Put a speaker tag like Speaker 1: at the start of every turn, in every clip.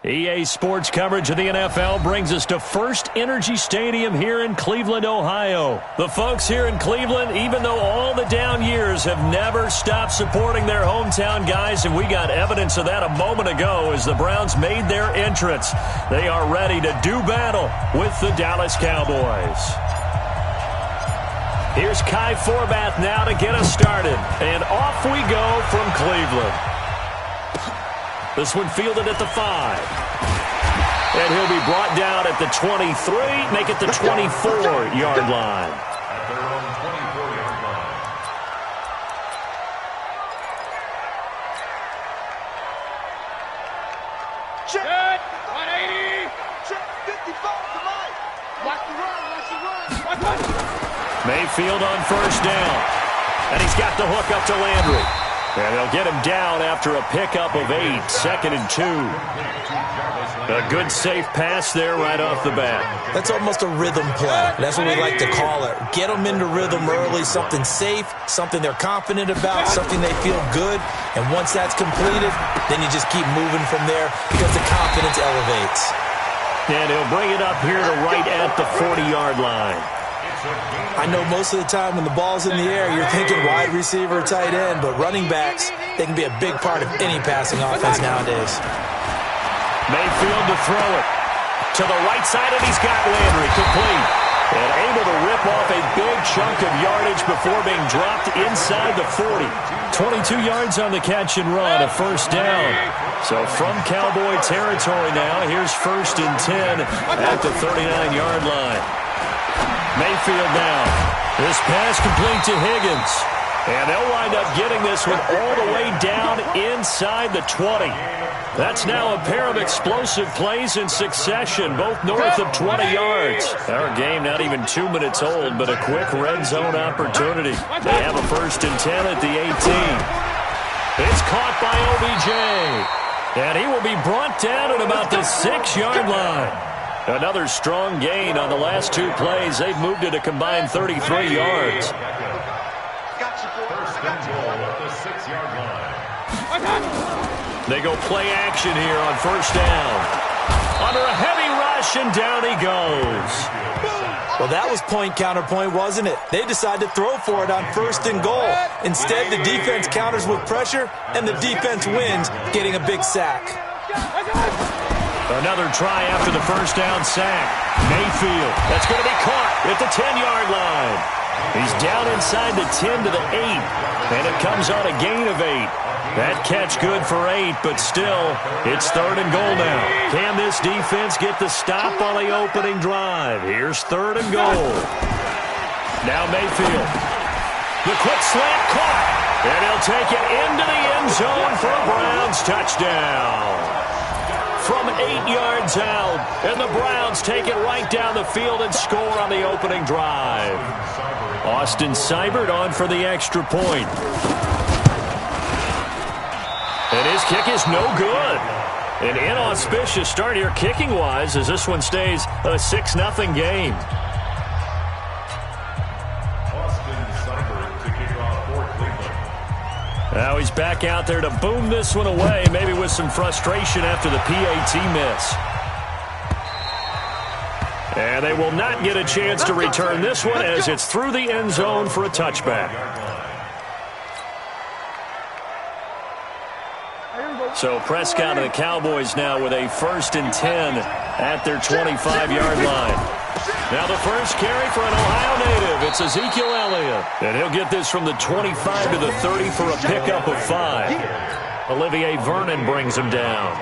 Speaker 1: EA Sports coverage of the NFL brings us to First Energy Stadium here in Cleveland, Ohio. The folks here in Cleveland, even though all the down years, have never stopped supporting their hometown guys, and we got evidence of that a moment ago as the Browns made their entrance. They are ready to do battle with the Dallas Cowboys. Here's Kai Forbath now to get us started, and off we go from Cleveland. This one fielded at the 5. And he'll be brought down at the 23, make it the 24-yard line.
Speaker 2: At their own 24-yard line.
Speaker 3: Check. 180.
Speaker 4: Check 55 tonight. Watch the run.
Speaker 3: Watch.
Speaker 1: Mayfield on first down. And he's got the hook up to Landry. And they'll get him down after a pickup of 8, 2nd and 2. A good safe pass there right off the bat.
Speaker 5: That's almost a rhythm play. That's what we like to call it. Get them into rhythm early, something safe, something they're confident about, something they feel good. And once that's completed, then you just keep moving from there because the confidence elevates.
Speaker 1: And he'll bring it up here to right at the 40-yard line.
Speaker 5: I know most of the time when the ball's in the air, you're thinking wide receiver, tight end, but running backs, they can be a big part of any passing offense nowadays.
Speaker 1: Mayfield to throw it. To the right side, and he's got Landry complete. And able to rip off a big chunk of yardage before being dropped inside the 40. 22 yards on the catch and run, a first down. So from Cowboy territory now, here's 1st and 10 at the 39-yard line. Mayfield now. This pass complete to Higgins. And they'll wind up getting this one all the way down inside the 20. That's now a pair of explosive plays in succession, both north of 20 yards. Our game not even 2 minutes old, but a quick red zone opportunity. They have a 1st and 10 at the 18. It's caught by OBJ. And he will be brought down at about the 6-yard line. Another strong gain on the last 2 plays. They've moved it a combined 33 yards.
Speaker 2: First and goal at the 6-yard line.
Speaker 1: They go play action here on first down. Under a heavy rush, and down he goes.
Speaker 5: Well, that was point counterpoint, wasn't it? They decided to throw for it on 1st and goal. Instead, the defense counters with pressure, and the defense wins, getting a big sack.
Speaker 1: Another try after the first down sack. Mayfield, that's going to be caught at the 10-yard line. He's down inside the 10 to the 8, and it comes on a gain of 8. That catch good for 8, but still, it's 3rd and goal now. Can this defense get the stop on the opening drive? Here's 3rd and goal. Now Mayfield. The quick slant caught, and he'll take it into the end zone for a Browns touchdown. From 8 yards out, and the Browns take it right down the field and score on the opening drive. Austin Seibert on for the extra point. And his kick is no good. An inauspicious start here kicking-wise as this one stays a 6-0 game.
Speaker 2: Austin Seibert to kick off for Cleveland.
Speaker 1: Now he's back out there to boom this one away, maybe with some frustration after the PAT miss. And they will not get a chance to return this one as it's through the end zone for a touchback. So Prescott and the Cowboys now with a 1st and 10 at their 25-yard line. Now the first carry for an Ohio native. It's Ezekiel Elliott. And he'll get this from the 25 to the 30 for a pickup of 5. Olivier Vernon brings him down.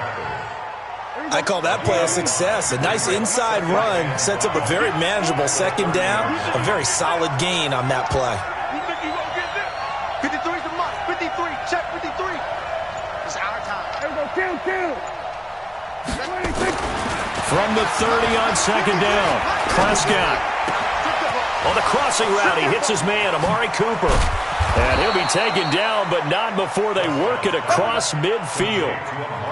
Speaker 5: I call that play a success. A nice inside run sets up a very manageable 2nd down. A very solid gain on that play.
Speaker 4: 53's a must. 53. Check 53. It's our time.
Speaker 3: Kill.
Speaker 1: From the 30 on 2nd down, Prescott. On the crossing route, he hits his man, Amari Cooper. And he'll be taken down, but not before they work it across midfield.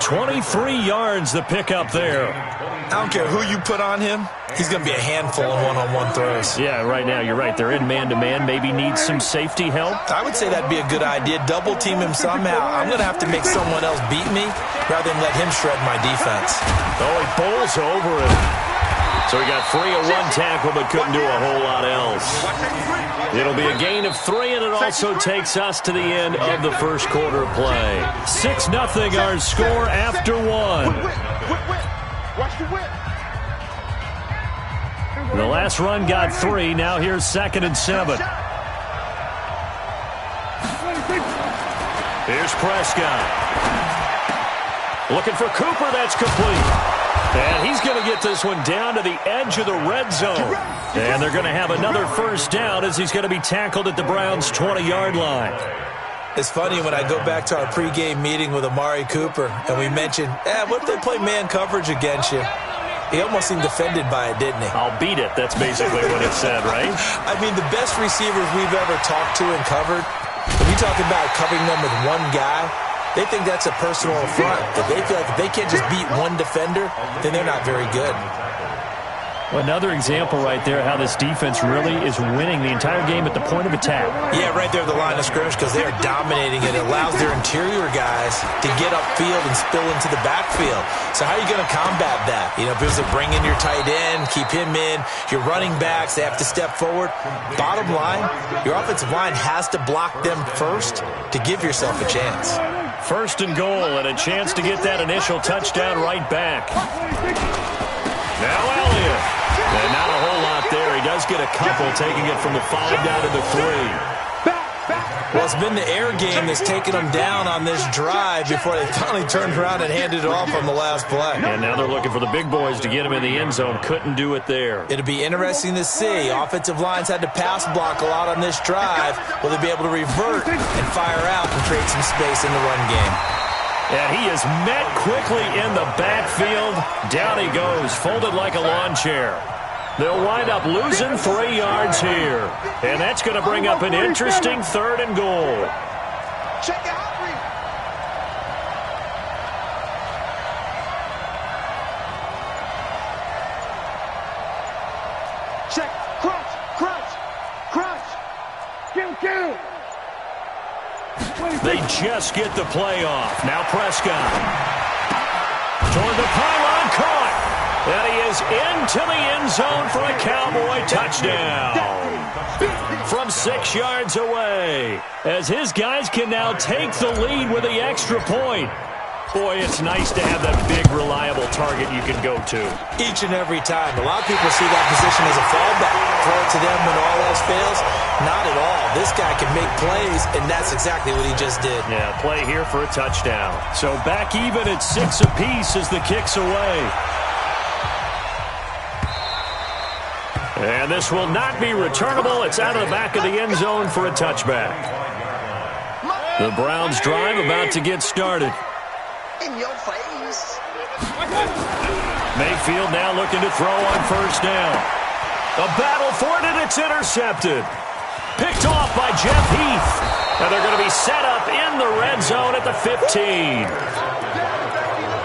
Speaker 1: 23 yards the pickup there.
Speaker 5: I don't care who you put on him. He's going to be a handful of one-on-one throws.
Speaker 1: Yeah, right now, you're right. They're in man-to-man. Maybe need some safety help.
Speaker 5: I would say that'd be a good idea. Double-team him somehow. I'm going to have to make someone else beat me rather than let him shred my defense.
Speaker 1: Oh, he bowls over it. So he got free of one tackle but couldn't do a whole lot else. It'll be a gain of 3, and it also takes us to the end of the first quarter play. 6-0 our score after 1.
Speaker 4: Watch the whip.
Speaker 1: The last run got 3. Now here's 2nd and 7. Here's Prescott. Looking for Cooper. That's complete. And he's going to get this one down to the edge of the red zone. And they're going to have another first down as he's going to be tackled at the Browns' 20-yard line.
Speaker 5: It's funny when I go back to our pregame meeting with Amari Cooper and we mentioned, what if they play man coverage against you? He almost seemed offended by it, didn't he?
Speaker 1: I'll beat it. That's basically what it said, right?
Speaker 5: I mean, the best receivers we've ever talked to and covered, when you talk about covering them with one guy, they think that's a personal affront. If they feel like if they can't just beat one defender, then they're not very good.
Speaker 1: Well, another example right there how this defense really is winning the entire game at the point of attack.
Speaker 5: Yeah, right there at the line of scrimmage because they are dominating it. It allows their interior guys to get upfield and spill into the backfield. So how are you going to combat that? You know, because they bring in your tight end, keep him in, your running backs, they have to step forward. Bottom line, your offensive line has to block them first to give yourself a chance.
Speaker 1: 1st and goal and a chance to get that initial touchdown right back. Now Elliott. And not a whole lot there. He does get a couple, taking it from the 5 down to the 3.
Speaker 5: Well, it's been the air game that's taken them down on this drive before they finally turned around and handed it off on the last play.
Speaker 1: And now they're looking for the big boys to get him in the end zone. Couldn't do it there.
Speaker 5: It'll be interesting to see. Offensive lines had to pass block a lot on this drive. Will they be able to revert and fire out and create some space in the run game?
Speaker 1: And he is met quickly in the backfield. Down he goes, folded like a lawn chair. They'll wind up losing 3 yards here. And that's going to bring up an interesting 3rd and goal.
Speaker 4: Check out. Check. Crunch.
Speaker 3: Kill.
Speaker 1: They just get the play off. Now Prescott. Toward the pylon, caught. And he is into the end zone for a Cowboy touchdown. From 6 yards away. As his guys can now take the lead with the extra point. Boy, it's nice to have that big, reliable target you can go to.
Speaker 5: Each and every time. A lot of people see that position as a fallback. Throw it to them when all else fails. Not at all. This guy can make plays, and that's exactly what he just did.
Speaker 1: Yeah, play here for a touchdown. So back even at 6 apiece as the kick's away. And this will not be returnable. It's out of the back of the end zone for a touchback. The Browns drive about to get started.
Speaker 4: In your face.
Speaker 1: Mayfield now looking to throw on 1st down. A battle for it, and it's intercepted. Picked off by Jeff Heath. And they're going to be set up in the red zone at the 15.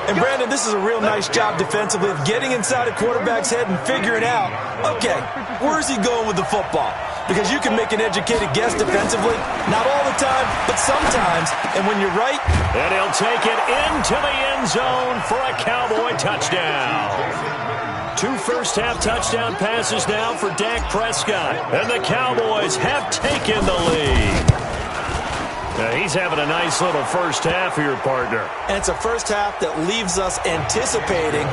Speaker 5: And, Brandon, this is a real nice job defensively of getting inside a quarterback's head and figuring out, okay, where is he going with the football? Because you can make an educated guess defensively. Not all the time, but sometimes. And when you're right.
Speaker 1: And he'll take it into the end zone for a Cowboy touchdown. 2 first-half touchdown passes now for Dak Prescott. And the Cowboys have taken the lead. Now he's having a nice little first half here, partner.
Speaker 5: And it's a first half that leaves us anticipating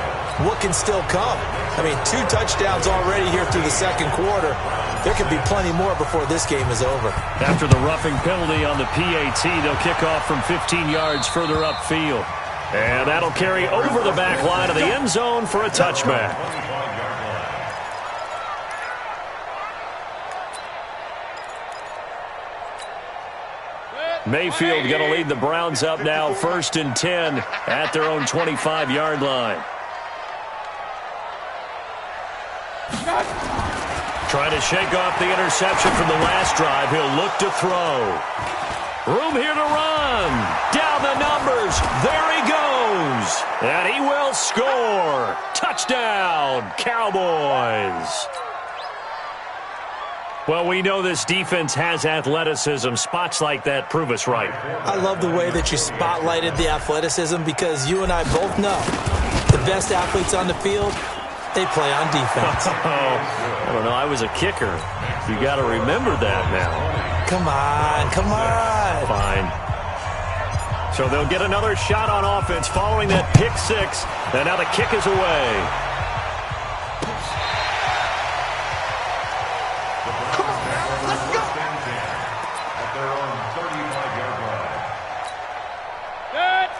Speaker 5: what can still come. I mean, 2 touchdowns already here through the second quarter. There could be plenty more before this game is over.
Speaker 1: After the roughing penalty on the PAT, they'll kick off from 15 yards further upfield. And that'll carry over the back line of the end zone for a touchback. Mayfield going to lead the Browns up now 1st and 10 at their own 25-yard line. Trying to shake off the interception from the last drive. He'll look to throw. Room here to run. Down the numbers. There he goes. And he will score. Touchdown, Cowboys. Well, we know this defense has athleticism. Spots like that prove us right.
Speaker 5: I love the way that you spotlighted the athleticism because you and I both know the best athletes on the field, they play on defense.
Speaker 1: I don't know. I was a kicker. You got to remember that now.
Speaker 5: Come on, come on.
Speaker 1: Fine. So they'll get another shot on offense following that pick six. And now the kick is away.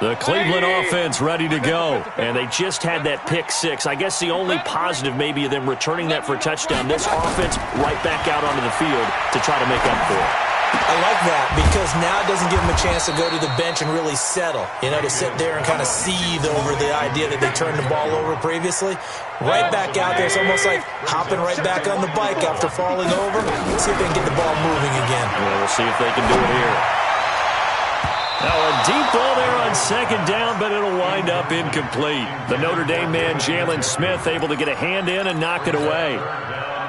Speaker 1: The Cleveland offense ready to go. And they just had that pick six. I guess the only positive maybe of them returning that for a touchdown. This offense right back out onto the field to try to make up for it.
Speaker 5: I like that because now it doesn't give them a chance to go to the bench and really settle. You know, to sit there and kind of seethe over the idea that they turned the ball over previously. Right back out there. It's almost like hopping right back on the bike after falling over. See if they can get the ball moving again.
Speaker 1: Yeah, we'll see if they can do it here. Now a deep ball there on second down, but it'll wind up incomplete. The Notre Dame man, Jalen Smith, able to get a hand in and knock it away.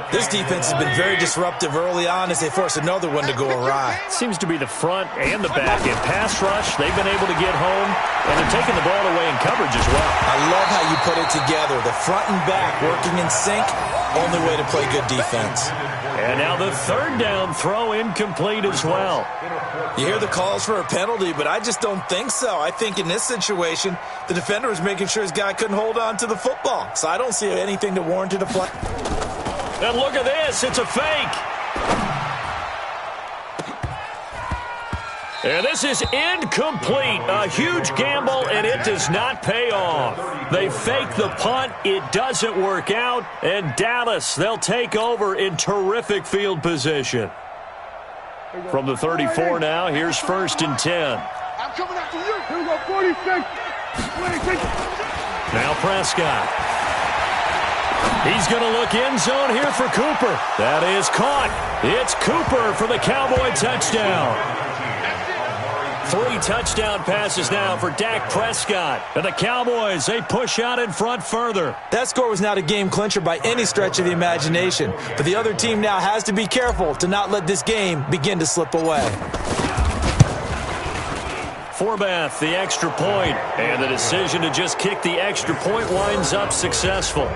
Speaker 5: This defense has been very disruptive early on as they force another one to go awry.
Speaker 1: Seems to be the front and the back. In pass rush, they've been able to get home, and they're taking the ball away in coverage as well.
Speaker 5: I love how you put it together. The front and back working in sync, only way to play good defense.
Speaker 1: And now the third down throw incomplete as well.
Speaker 5: You hear the calls for a penalty, but I just don't think so. I think in this situation, the defender was making sure his guy couldn't hold on to the football. So I don't see anything to warrant a flag.
Speaker 1: And look at this. It's a fake. And this is incomplete. A huge gamble, and it does not pay off. They fake the punt. It doesn't work out. And Dallas, they'll take over in terrific field position. From the 34 now, here's 1st and 10.
Speaker 3: I'm coming after you. Here we go, 46. 26.
Speaker 1: Now Prescott. He's going to look end zone here for Cooper. That is caught. It's Cooper for the Cowboy touchdown. 3 touchdown passes now for Dak Prescott. And the Cowboys, they push out in front further.
Speaker 5: That score was not a game clincher by any stretch of the imagination. But the other team now has to be careful to not let this game begin to slip away.
Speaker 1: Forbath, the extra point. And the decision to just kick the extra point winds up successful.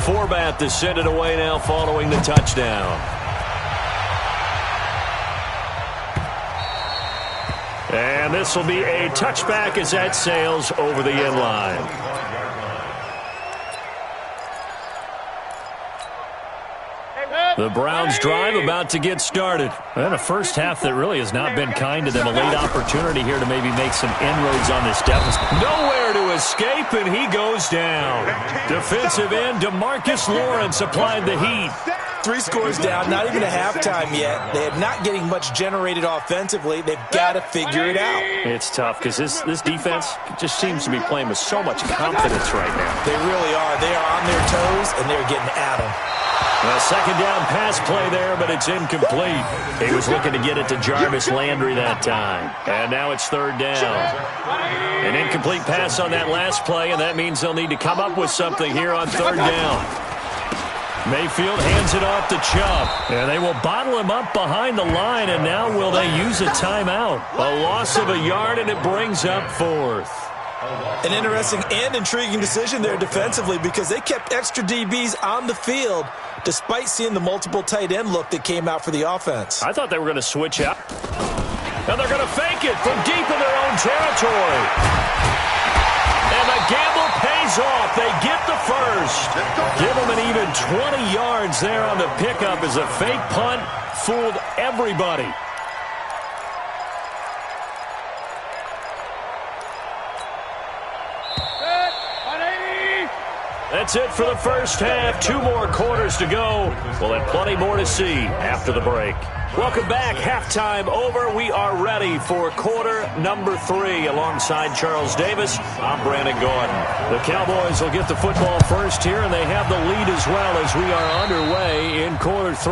Speaker 1: Forbath to send it away now following the touchdown. And this will be a touchback as that sails over the end line. The Browns drive about to get started. And a first half that really has not been kind to them. A late opportunity here to maybe make some inroads on this deficit. Nowhere to escape, and he goes down. Defensive end DeMarcus Lawrence applied the heat.
Speaker 5: 3 scores down, not even a halftime yet. They are not getting much generated offensively. They've got to figure it out.
Speaker 1: It's tough because this defense just seems to be playing with so much confidence right now.
Speaker 5: They really are. They are on their toes, and they're getting at them.
Speaker 1: A second down pass play there, but it's incomplete. He was looking to get it to Jarvis Landry that time. And now it's 3rd down. An incomplete pass on that last play, and that means they'll need to come up with something here on 3rd down. Mayfield hands it off to Chubb. And they will bottle him up behind the line, and now will they use a timeout? A loss of a yard, and it brings up 4th.
Speaker 5: An interesting and intriguing decision there defensively because they kept extra DBs on the field despite seeing the multiple tight end look that came out for the offense.
Speaker 1: I thought they were going to switch out. And they're going to fake it from deep in their own territory. And the gamble pays off. They get the first. Give them an even 20 yards there on the pickup as a fake punt fooled everybody. That's it for the first half. 2 more quarters to go. We'll have plenty more to see after the break. Welcome back. Halftime over. We are ready for quarter number 3. Alongside Charles Davis, I'm Brandon Gordon. The Cowboys will get the football first here, and they have the lead as well as we are underway in quarter 3.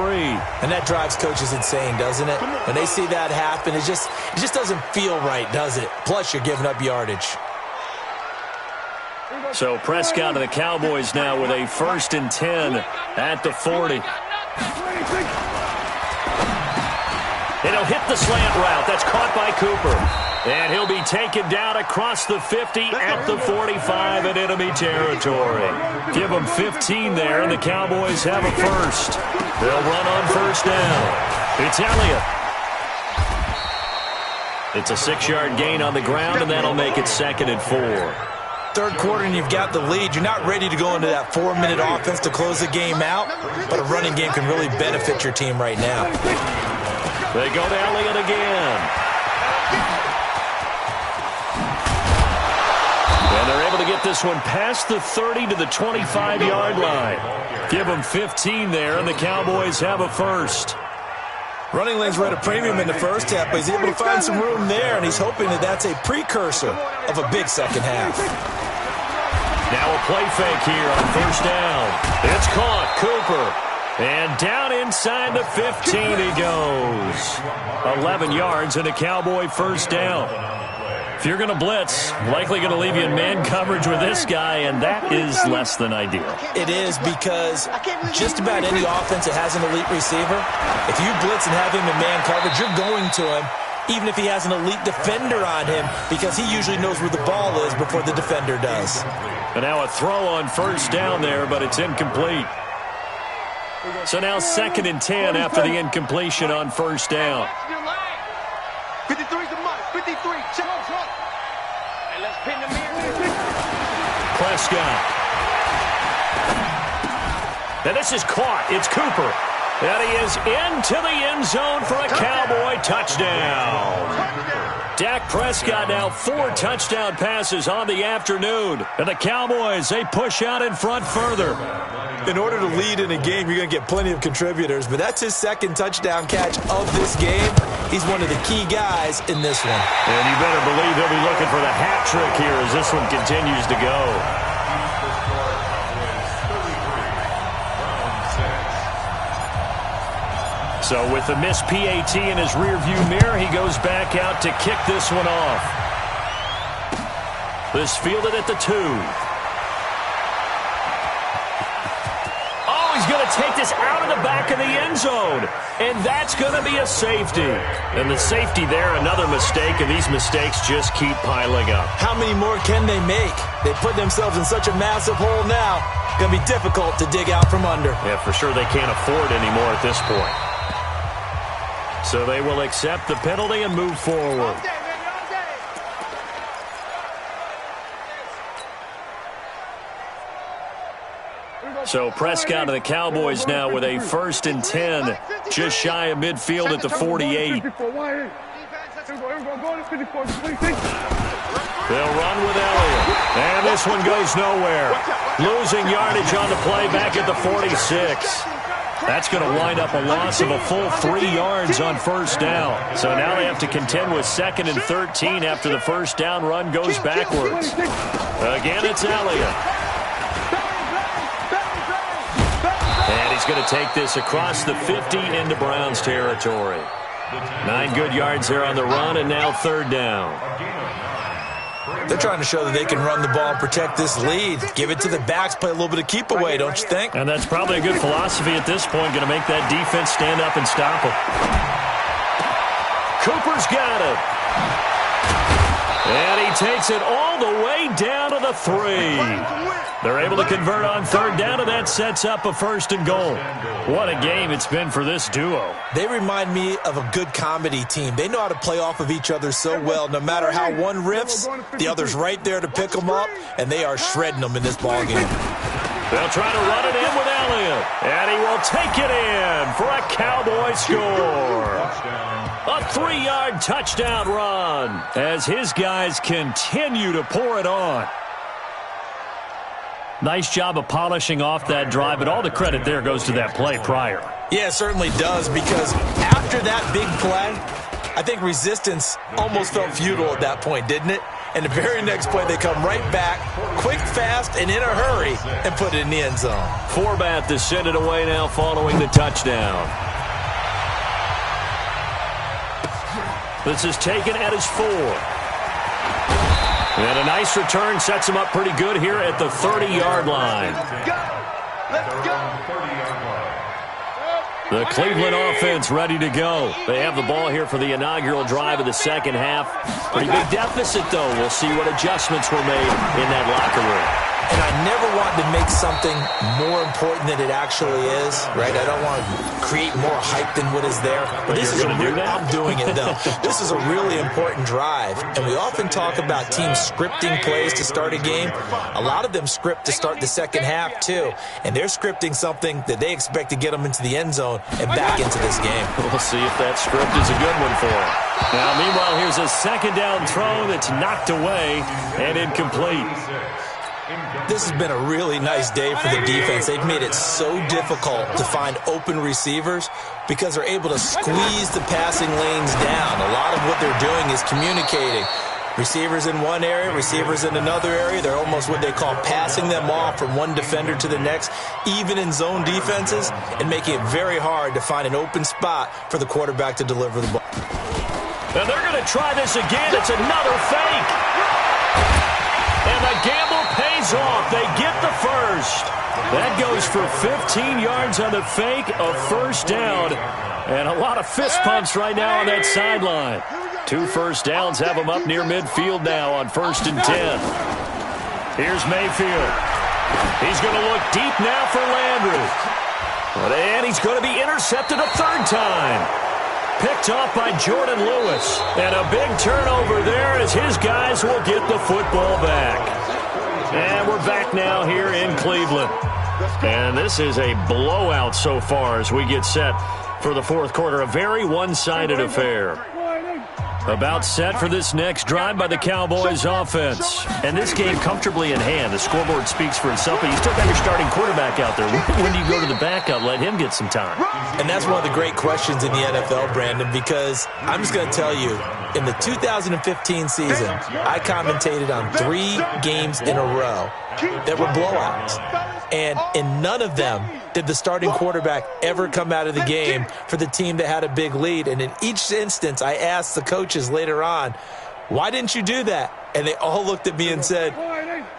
Speaker 5: And that drives coaches insane, doesn't it? When they see that happen, it just doesn't feel right, does it? Plus, you're giving up yardage.
Speaker 1: So Prescott and the Cowboys now with a 1st and 10 at the 40. And he'll hit the slant route. That's caught by Cooper. And he'll be taken down across the 50 at the 45 in enemy territory. Give them 15 there, and the Cowboys have a 1st. They'll run on 1st down. It's Elliott. It's a 6-yard gain on the ground, and that'll make it 2nd and 4.
Speaker 5: Third quarter and you've got the lead. You're not ready to go into that 4-minute offense to close the game out, but a running game can really benefit your team right now.
Speaker 1: They go to Elliott again. And they're able to get this one past the 30 to the 25-yard line. Give them 15 there, and the Cowboys have a 1st.
Speaker 5: Running lanes were at a premium in the first half, but he's able to find some room there, and he's hoping that that's a precursor of a big second half.
Speaker 1: Now a play fake here on 1st down. It's caught. Cooper. And down inside the 15 he goes. 11 yards and a Cowboy 1st down. If you're going to blitz, likely going to leave you in man coverage with this guy, and that is less than ideal.
Speaker 5: It is, because just about any offense that has an elite receiver, if you blitz and have him in man coverage, you're going to him, even if he has an elite defender on him, because he usually knows where the ball is before the defender does.
Speaker 1: And now a throw on 1st down there, but it's incomplete. So now 2nd and 10 after the incompletion on 1st down.
Speaker 4: 53's the mark. 53. Check. And let's pin them here.
Speaker 1: Prescott. Now this is caught. It's Cooper. And he is into the end zone for a Cowboy touchdown. Dak Prescott now 4 touchdown passes on the afternoon. And the Cowboys, they push out in front further.
Speaker 5: In order to lead in a game, you're going to get plenty of contributors, but that's his 2nd touchdown catch of this game. He's one of the key guys in this one.
Speaker 1: And you better believe he'll be looking for the hat trick here as this one continues to go. So with the missed PAT in his rearview mirror, he goes back out to kick this one off. This fielded at the 2. He's going to take this out of the back of the end zone. And that's going to be a safety. And the safety there, another mistake, and these mistakes just keep piling up.
Speaker 5: How many more can they make? They put themselves in such a massive hole now. Going to be difficult to dig out from under.
Speaker 1: Yeah, for sure they can't afford anymore at this point. So they will accept the penalty and move forward. So Prescott and the Cowboys now with a 1st and 10, just shy of midfield at the 48. They'll run with Elliott. And this one goes nowhere. Losing yardage on the play back at the 46. That's going to wind up a loss of a full 3 yards on 1st down. So now they have to contend with 2nd and 13 after the 1st down run goes backwards. Again, it's Elliott. And he's going to take this across the 50 into Browns territory. 9 good yards there on the run, and now 3rd down.
Speaker 5: They're trying to show that they can run the ball and protect this lead. Give it to the backs, play a little bit of keep away, don't you think?
Speaker 1: And that's probably a good philosophy at this point, going to make that defense stand up and stop him. Cooper's got it. And he takes it all the way down to the 3. They're able to convert on 3rd down, and that sets up a 1st and goal. What a game it's been for this duo.
Speaker 5: They remind me of a good comedy team. They know how to play off of each other so well. No matter how one riffs, the other's right there to pick them up, and they are shredding them in this ballgame.
Speaker 1: They'll try to run it in with Elliott, and he will take it in for a Cowboy score. A 3-yard touchdown run as his guys continue to pour it on. Nice job of polishing off that drive, but all the credit there goes to that play prior.
Speaker 5: Yeah, it certainly does, because after that big play, I think resistance almost felt futile at that point, didn't it? And the very next play, they come right back, quick, fast, and in a hurry, and put it in the end zone.
Speaker 1: Forbath to send it away now following the touchdown. This is taken at his 4. And a nice return sets him up pretty good here at the 30-yard line.
Speaker 4: Let's go.
Speaker 1: The Cleveland offense ready to go. They have the ball here for the inaugural drive of the second half. Pretty big deficit, though. We'll see what adjustments were made in that locker room.
Speaker 5: And I never want to make something more important than it actually is, right? I don't want to create more hype than what is there. But this is I'm doing it, though. This is a really important drive. And we often talk about teams scripting plays to start a game. A lot of them script to start the second half, too. And they're scripting something that they expect to get them into the end zone and back into this game.
Speaker 1: We'll see if that script is a good one for them. Now, meanwhile, here's a second down throw that's knocked away and incomplete.
Speaker 5: This has been a really nice day for the defense. They've made it so difficult to find open receivers because they're able to squeeze the passing lanes down. A lot of what they're doing is communicating. Receivers in one area, receivers in another area. They're almost what they call passing them off from one defender to the next, even in zone defenses, and making it very hard to find an open spot for the quarterback to deliver the ball.
Speaker 1: And they're going to try this again. It's another fake. And the gamble pays off. They get the first. That goes for 15 yards on the fake, a first down. And a lot of fist pumps right now on that sideline. 2 first downs have them up near midfield now on 1st and 10. Here's Mayfield. He's going to look deep now for Landry. And he's going to be intercepted a 3rd time. Picked off by Jordan Lewis. And a big turnover there as his guys will get the football back. And we're back now here in Cleveland. And this is a blowout so far as we get set for the 4th quarter. A very one-sided affair. About set for this next drive by the Cowboys offense. And this game comfortably in hand. The scoreboard speaks for itself, but you still got your starting quarterback out there. When do you go to the backup? Let him get some time.
Speaker 5: And that's one of the great questions in the NFL, Brandon, because I'm just going to tell you, in the 2015 season, I commentated on 3 games in a row that were blowouts. And in none of them did the starting quarterback ever come out of the game for the team that had a big lead. And in each instance, I asked the coaches later on, why didn't you do that? And they all looked at me and said,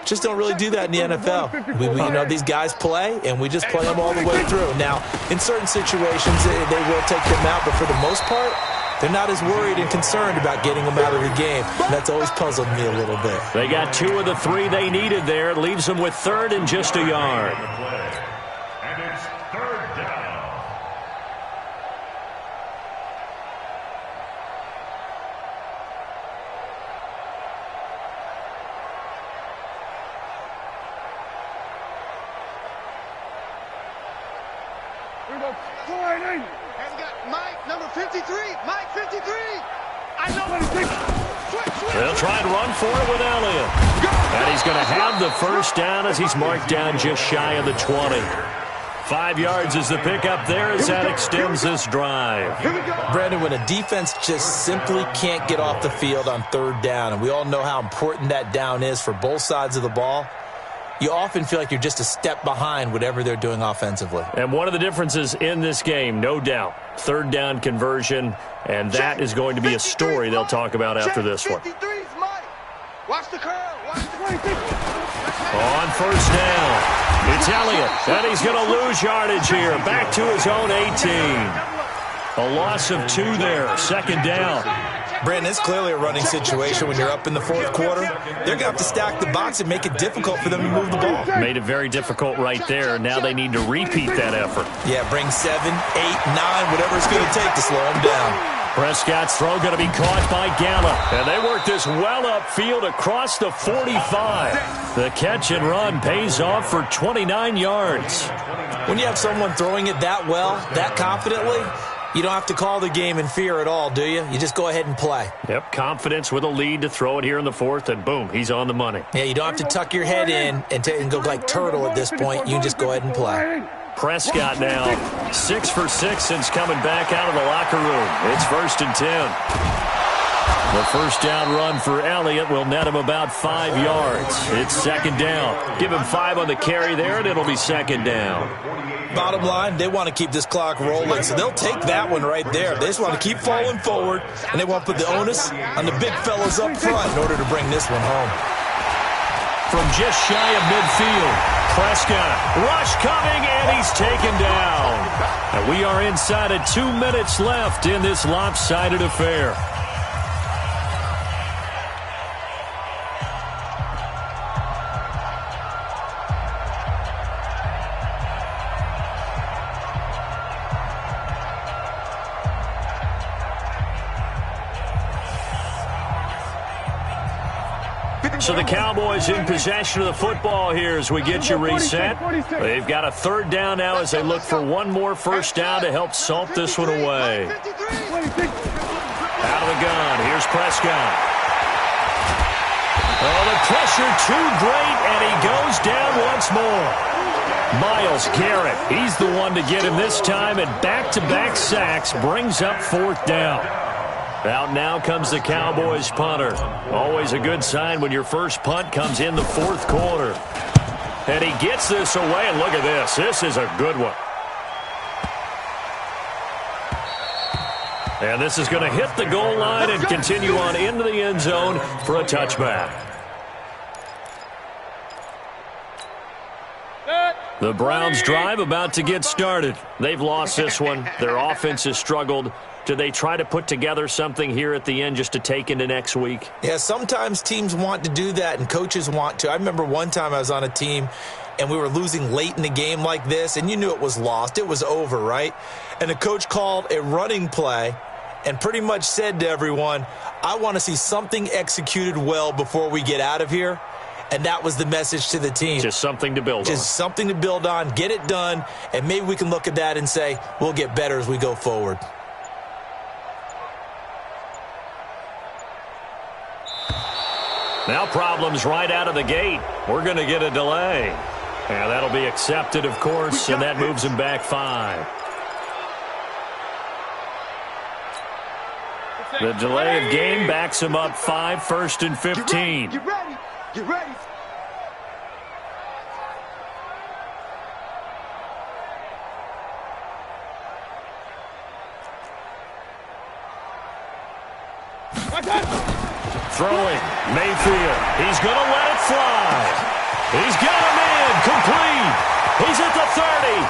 Speaker 5: just don't really do that in the NFL. These guys play, and we just play them all the way through. Now, in certain situations, they will take them out, but for the most part, they're not as worried and concerned about getting them out of the game. And that's always puzzled me a little bit.
Speaker 1: They got 2 of the 3 they needed there. It leaves them with 3rd and just a yard.
Speaker 2: And it's 3rd down.
Speaker 4: And we got Mike, number 53. Mike, 53. I know.
Speaker 1: They'll try and run for it with Elliott. And he's going to have the first down as he's marked down just shy of the 20. 5 yards is the pickup there as that extends this drive.
Speaker 5: Brandon, when a defense just simply can't get off the field on 3rd down, and we all know how important that down is for both sides of the ball, you often feel like you're just a step behind whatever they're doing offensively.
Speaker 1: And one of the differences in this game, no doubt, 3rd down conversion, and that is going to be a story they'll talk about after this one.
Speaker 4: Watch the curl. Watch the curl.
Speaker 1: On 1st down, it's Elliott, and he's going to lose yardage here, back to his own 18. A loss of 2 there, 2nd down.
Speaker 5: Brandon, it's clearly a running situation when you're up in the 4th quarter. They're going to have to stack the box and make it difficult for them to move the ball.
Speaker 1: Made it very difficult right there. Now they need to repeat that effort.
Speaker 5: Yeah, bring 7, 8, 9, whatever it's going to take to slow them down.
Speaker 1: Prescott's throw going to be caught by Gallup. And they work this well upfield across the 45. The catch and run pays off for 29 yards.
Speaker 5: When you have someone throwing it that well, that confidently, You don't have to call the game in fear at all, do you? You just go ahead and play.
Speaker 1: Yep, confidence with a lead to throw it here in the fourth, and boom, he's on the money.
Speaker 5: Yeah, you don't have to tuck your head in and go like turtle at this point. You can just go ahead and play.
Speaker 1: Prescott now 6 for 6 since coming back out of the locker room. It's 1st and 10. The first down run for Elliott will net him about 5 yards. It's 2nd down. Give him 5 on the carry there, and it'll be 2nd down.
Speaker 5: Bottom line, they want to keep this clock rolling, so they'll take that one right there. They just want to keep falling forward, and they want to put the onus on the big fellas up front in order to bring this one home.
Speaker 1: From just shy of midfield, Prescott, rush coming, and he's taken down. And we are inside of 2 minutes left in this lopsided affair. So the Cowboys in possession of the football here as we get you reset. They've got a 3rd down now as they look for one more first down to help salt this one away. Out of the gun, here's Prescott. Oh, the pressure too great, and he goes down once more. Myles Garrett, he's the one to get him this time, and back-to-back sacks brings up 4th down. Out now comes the Cowboys punter. Always a good sign when your first punt comes in the 4th quarter. And he gets this away, and look at this. This is a good one. And this is going to hit the goal line and continue on into the end zone for a touchback. The Browns' drive about to get started. They've lost this one. Their offense has struggled. Do they try to put together something here at the end just to take into next week?
Speaker 5: Yeah, sometimes teams want to do that and coaches want to. I remember one time I was on a team and we were losing late in the game like this, and you knew it was lost. It was over, right? And the coach called a running play and pretty much said to everyone, I want to see something executed well before we get out of here. And that was the message to the team.
Speaker 1: Just something to build on.
Speaker 5: Just something to build on, get it done, and maybe we can look at that and say, we'll get better as we go forward.
Speaker 1: Now problems right out of the gate. We're going to get a delay. And that'll be accepted, of course, and that moves him back 5. The delay of game backs him up 5, 1st and 15.
Speaker 4: Get ready. Get ready.
Speaker 1: Throwing, Mayfield. He's going to let it fly. He's got him in, complete. He's at the 30,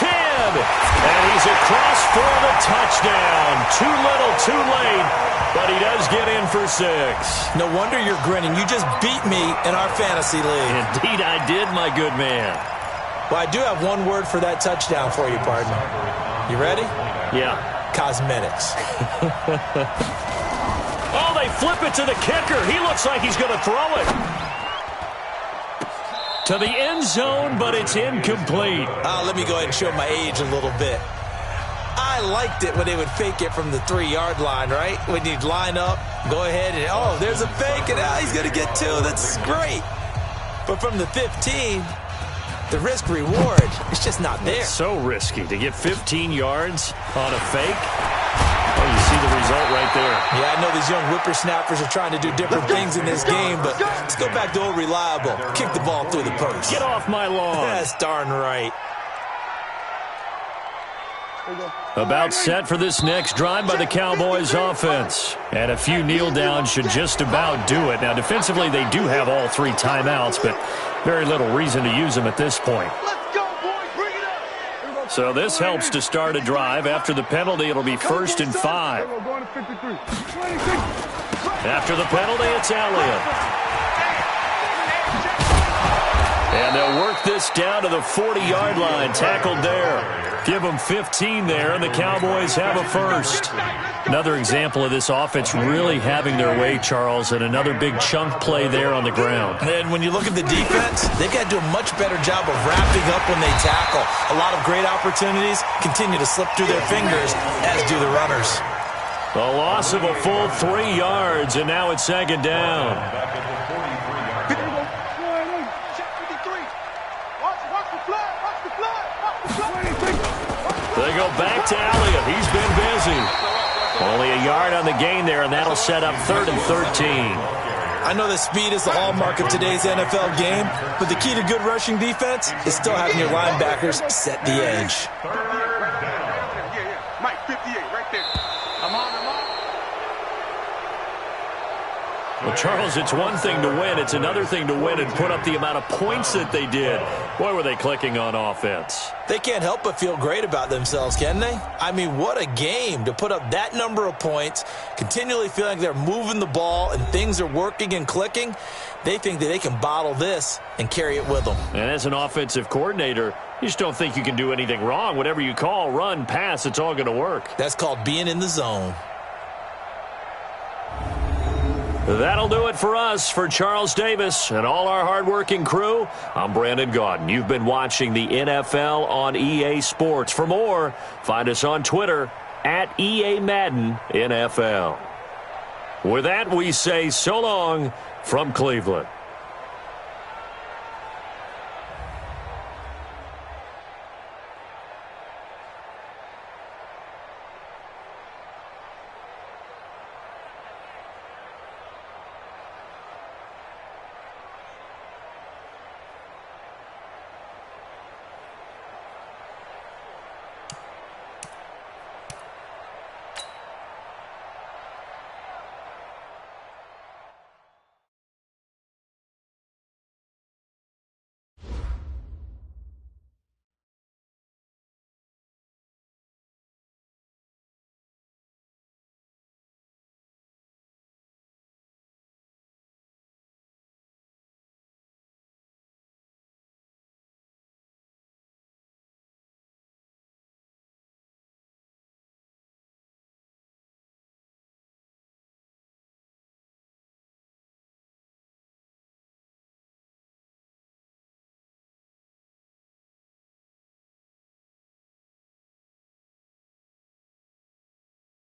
Speaker 1: 10, and he's across for the touchdown. Too little, too late, but he does get in for 6.
Speaker 5: No wonder you're grinning. You just beat me in our fantasy league.
Speaker 1: Indeed I did, my good man.
Speaker 5: Well, I do have one word for that touchdown for you, partner. You ready?
Speaker 1: Yeah.
Speaker 5: Cosmetics.
Speaker 1: Oh, they flip it to the kicker. He looks like he's going to throw it to the end zone, but it's incomplete.
Speaker 5: Let me go ahead and show my age a little bit. I liked it when they would fake it from the 3-yard line, right? When you'd line up, go ahead and, oh, there's a fake, and he's going to get 2. That's great. But from the 15, the risk-reward, it's just not there.
Speaker 1: It's so risky to get 15 yards on a fake. Oh, you see the result right there.
Speaker 5: Yeah, I know these young whippersnappers are trying to do different things in this game, but let's go back to old reliable. Kick the ball through the post.
Speaker 1: Get off my lawn.
Speaker 5: That's darn right.
Speaker 1: About set for this next drive by the Cowboys offense. And a few kneel downs should just about do it. Now, defensively, they do have all 3 timeouts, but very little reason to use them at this point. So this helps to start a drive. After the penalty, it'll be 1st and 5. After the penalty, it's Elliott. And they'll work this down to the 40-yard line. Tackled there. Give them 15 there, and the Cowboys have a first. Another example of this offense really having their way, Charles, and another big chunk play there on the ground.
Speaker 5: And when you look at the defense, they've got to do a much better job of wrapping up when they tackle. A lot of great opportunities continue to slip through their fingers, as do the runners.
Speaker 1: A loss of a full 3 yards, and now it's second down. They go back to Elliott. He's been busy. Only a yard on the gain there, and that'll set up 3rd and 13.
Speaker 5: I know that speed is the hallmark of today's NFL game, but the key to good rushing defense is still having your linebackers set the edge.
Speaker 4: Mike, 58, right there. I'm on.
Speaker 1: Well, Charles, it's one thing to win. It's another thing to win and put up the amount of points that they did. Boy, were they clicking on offense.
Speaker 5: They can't help but feel great about themselves, can they? I mean, what a game to put up that number of points, continually feeling like they're moving the ball and things are working and clicking. They think that they can bottle this and carry it with them.
Speaker 1: And as an offensive coordinator, you just don't think you can do anything wrong. Whatever you call, run, pass, it's all going to work.
Speaker 5: That's called being in the zone.
Speaker 1: That'll do it for us. For Charles Davis and all our hardworking crew, I'm Brandon Gaudin. You've been watching the NFL on EA Sports. For more, find us on Twitter at EA Madden NFL. With that, we say so long from Cleveland.